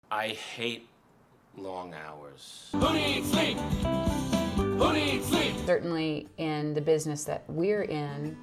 I hate long hours. Who needs sleep? Who needs sleep? Certainly in the business that we're in,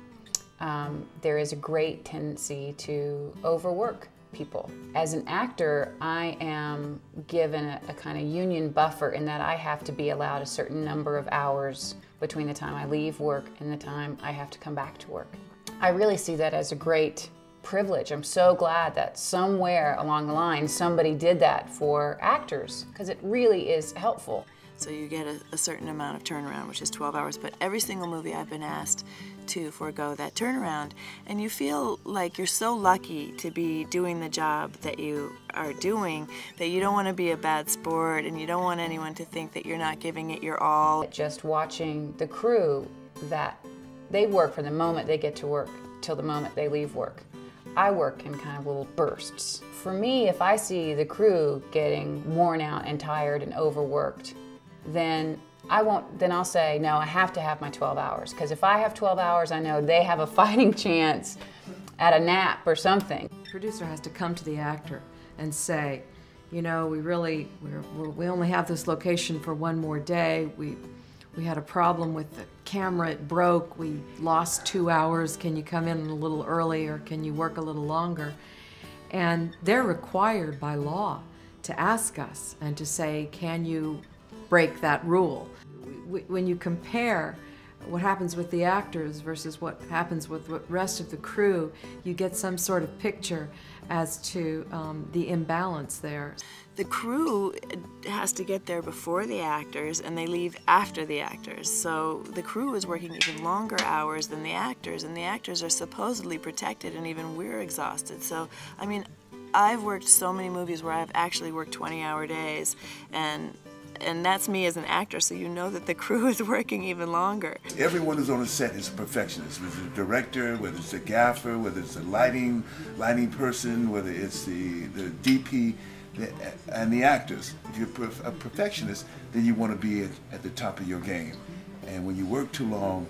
there is a great tendency to overwork people. As an actor, I am given a kind of union buffer in that I have to be allowed a certain number of hours between the time I leave work and the time I have to come back to work. I really see that as a great privilege. I'm so glad that somewhere along the line somebody did that for actors, because it really is helpful. So you get a certain amount of turnaround, which is 12 hours, but every single movie I've been asked to forego that turnaround, and you feel like you're so lucky to be doing the job that you are doing that you don't want to be a bad sport and you don't want anyone to think that you're not giving it your all. Just watching the crew, that they work from the moment they get to work till the moment they leave work. I work in kind of little bursts. For me, if I see the crew getting worn out and tired and overworked, then I'll say, no, I have to have my 12 hours. Because if I have 12 hours, I know they have a fighting chance at a nap or something. The producer has to come to the actor and say, you know, we only have this location for one more day. We had a problem with the camera, it broke, we lost 2 hours, can you come in a little early or can you work a little longer? And they're required by law to ask us and to say, can you break that rule? When you compare what happens with the actors versus what happens with the rest of the crew, you get some sort of picture as to the imbalance there. The crew has to get there before the actors and they leave after the actors. So the crew is working even longer hours than the actors, and the actors are supposedly protected and even we're exhausted. So, I mean, I've worked so many movies where I've actually worked 20-hour days, and that's me as an actor, so you know that the crew is working even longer. Everyone who's on a set is a perfectionist, whether it's a director, whether it's a gaffer, whether it's a lighting person, whether it's the DP, and the actors. If you're a perfectionist, then you want to be at the top of your game. And when you work too long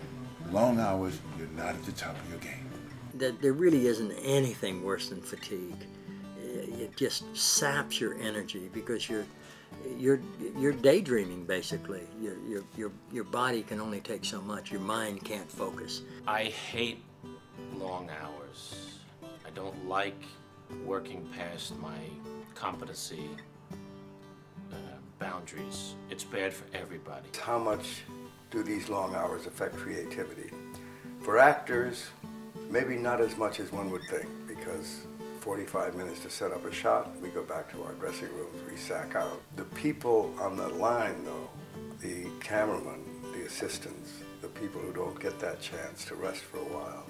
hours, you're not at the top of your game. There really isn't anything worse than fatigue. It just saps your energy because you're daydreaming basically. Your body can only take so much. Your mind can't focus. I hate long hours. I don't like working past my competency boundaries. It's bad for everybody. How much do these long hours affect creativity? For actors, maybe not as much as one would think, because 45 minutes to set up a shot, we go back to our dressing rooms, we sack out. The people on the line, though, the cameramen, the assistants, the people who don't get that chance to rest for a while,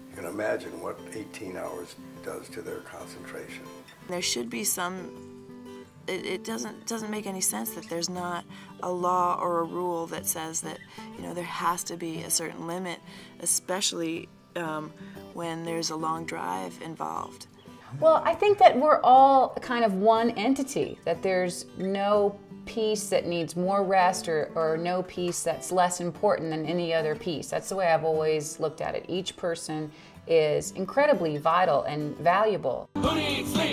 you can imagine what 18 hours does to their concentration. There should be some, it doesn't make any sense that there's not a law or a rule that says that, you know, there has to be a certain limit, especially when there's a long drive involved. Well, I think that we're all kind of one entity, that there's no piece that needs more rest or no piece that's less important than any other piece. That's the way I've always looked at it. Each person is incredibly vital and valuable. Who needs sleep?